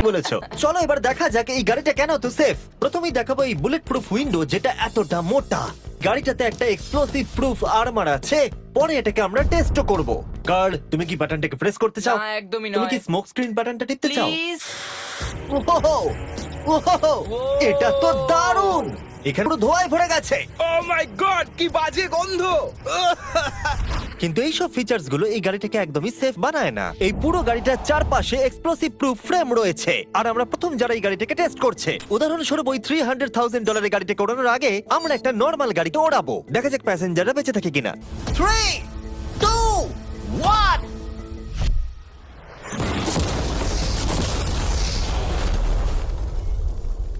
বলেছো। চলো এবার দেখা যাক এই গাড়িটা কেন তো সেফ। প্রথমেই দেখাবো এই বুলেট প্রুফ উইন্ডো যেটা এতটা মোটা। গাড়িটাতে একটা এক্সপ্লোসিভ প্রুফ আর্মার আছে। পরে এটাকে আমরা টেস্টও করব। কার্ল, তুমি কি বাটনটাকে প্রেস করতে চাও? না, একদমই তুমি কি নয়। স্মোক স্ক্রিন বাটনটা টিপতে চাও? প্লিজ। ওহো, ওহো, এটা তো দারুণ। এখানে পুরো ধোঁয়ায় ভরে গেছে। ও মাই গড, কি বাজে গন্ধ! কিন্তু এইসব ফিচার্স গুলো এই গাড়িটাকে একদমই সেফ বানায় না। এই পুরো গাড়িটার চারপাশে এক্সপ্লোসিভ প্রুফ ফ্রেম রয়েছে। আর আমরা প্রথম যারা এই গাড়িটাকে টেস্ট করছে, উদাহরণস্বরূপ ওই $300,000 গাড়িটাকে ওড়ানোর আগে আমরা একটা নর্মাল গাড়িকে ওড়াবো। দেখা যাক প্যাসেঞ্জাররা বেঁচে থাকে কিনা। 3, 2, 1।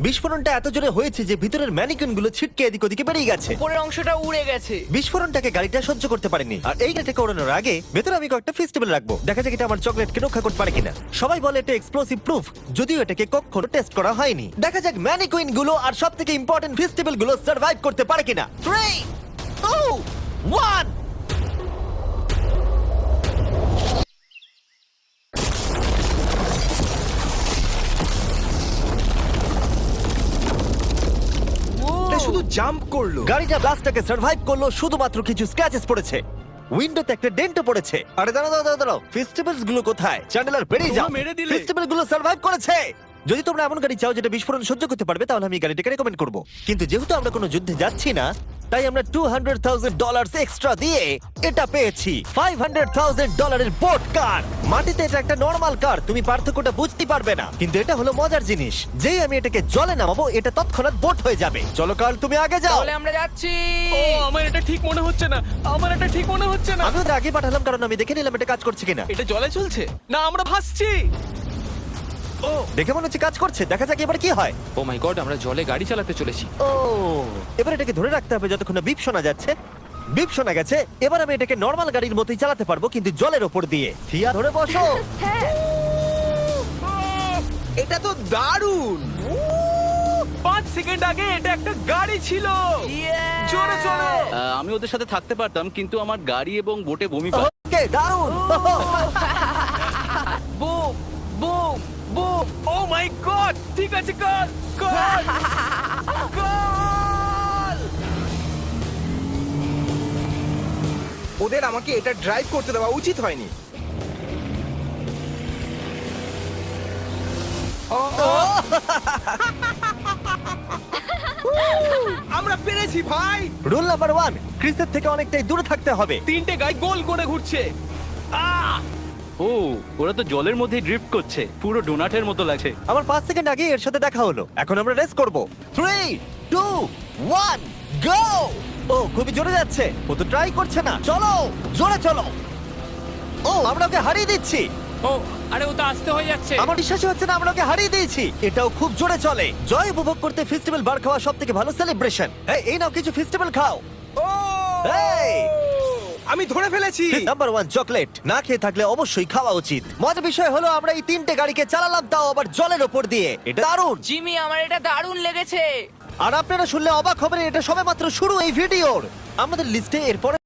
বিস্ফোরণটা এত জোরে হয়েছে যে ভিতরের ম্যানিকুইন গুলো ছিটকে এদিক ওদিকে বেরিয়ে গেছে। উপরের অংশটা উড়ে গেছে। বিস্ফোরণটাকে গাড়িটা সহ্য করতে পারেনি। আর এই গাড়িটাকে ওড়ানোর আগে ভেতরে আমি কয়েকটা ফেস্টিভ্যাল রাখবো, দেখা যাক এটা আমার চকলেটকে রক্ষা করতে পারে কিনা। সবাই বলে এটা এক্সপ্লোসিভ প্রুফ, যদিও এটাকে কখনো টেস্ট করা হয়নি। দেখা যাক ম্যানিকুইন গুলো আর সবথেকে ইম্পর্টেন্ট ফেস্টিভ্যাল গুলো সার্ভাইভ করতে পারে কিনা। 3, 2, 1। এটা শুধু জাম্প করলো। গাড়িটা ব্লাস্টটাকে সার্ভাইভ করলো, শুধুমাত্র কিছু স্ক্র্যাচেস পড়েছে। উইন্ডোতে একটা ডেন্টও পড়েছে। আরে দাঁড়াও, ফেস্টিভ্যালস গুলো কোথায়? চ্যান্ডেলার বেরিয়ে যাও। তোমরা মেরে দিলে। ফেস্টিভ্যাল গুলো সার্ভাইভ করেছে। যদি তোমরা এমন গাড়ি চাও যেটা বিস্ফোরণ সহ্য করতে পারবে, তাহলে আমি এই গাড়িটাকে রেকমেন্ড করব। কিন্তু যেহেতু আমরা কোনো যুদ্ধে যাচ্ছি না, তাই আমরা $200,000 এক্সট্রা দিয়ে এটা পেয়েছি। $500,000 বোট কার। মাটিতে এটা একটা নর্মাল কার, তুমি পার্থক্যটা বুঝতে পারবে না। কিন্তু এটা হলো মজার জিনিস, যেই আমি এটাকে জলে নামাবো এটা তৎক্ষণাৎ বোট হয়ে যাবে। চলো কার্ল, তুমি আগে যাও। তাহলে আমরা যাচ্ছি। ও, আমার এটা ঠিক মনে হচ্ছে না, আমার এটা ঠিক মনে হচ্ছে না। আমি ওদের আগে পাঠালাম কারণ আমি দেখে নিলাম এটা কাজ করছে কিনা। এটা জলে চলছে না, আমরা ভাসছি। ও, দেখে মনে হচ্ছে কাজ করছে, দেখা যাক এবার কি হয়। ও মাই গড, আমরা জলে গাড়ি চালাতে চলেছি। ও, এবার এটাকে ধরে রাখতে হবে যতক্ষণ না বিপ শোনা যাচ্ছে। বিপ শোনা গেছে, এবার আমি এটাকে নর্মাল গাড়ির মতোই চালাতে পারবো, কিন্তু জলের ওপর দিয়ে। থিয়া, ধরে বসো। এটা তো দারুণ। 5 সেকেন্ড আগে এটা একটা গাড়ি ছিল। Yeah! জোরে চলো। আমি ওদের সাথে থাকতে পারতাম, কিন্তু আমার গাড়ি এবং বোটে বমি পায়। ওকে, দারুণ। Boom boom boom. Oh my god, ঠিক আছে, কর কর কর। ওদের আমাকে এটা ড্রাইভ করতে দেওয়া উচিত হয়নি। আমরা পেরেছি ভাই। রুল নাম্বার 1, ক্রিসের থেকে অনেকটাই দূরে থাকতে হবে। 3টে গাড়ি গোল করে ঘুরছে। ও, ওরা তো জলের মধ্যে ড্রিফট করছে, পুরো ডোনাটের মতো লাগছে। আমার 5 সেকেন্ড আগে এর সাথে দেখা হলো। এখন আমরা রেস করব। 3, 2, 1, গো। ও, খুবই জোরে যাচ্ছে। ও তো ট্রাই করছে না। চলো, জোরে চলো। ও, আমরা ওকে হারিয়ে দিচ্ছি। ও, আরে ও তো আসতে হয়ে যাচ্ছে। আমার বিশ্বাসই হচ্ছে না আমরা ওকে হারিয়ে দিয়েছি। এটাও খুব জোরে চলে। জয় উপভোগ করতে ফেস্টিভ্যাল বার খাওয়া সবথেকে ভালো সেলিব্রেশন। এই নাও কিছু ফেস্টিভ্যাল খাও। ও, এই! আমি ধরে ফেলেছি। নাম্বার 1 চকলেট না খেয়ে থাকলে অবশ্যই খাওয়া উচিত। মজার বিষয় হলো আমরা এই 3টে গাড়িকে চালালাম, তাও আবার জলের ওপর দিয়ে। এটা দারুণ। জিমি, আমার এটা দারুণ লেগেছে। আর আপনারা শুনলে অবাক হবেন, এটা সবেমাত্র শুরু এই ভিডিওর। আমাদের লিস্টে এরপরে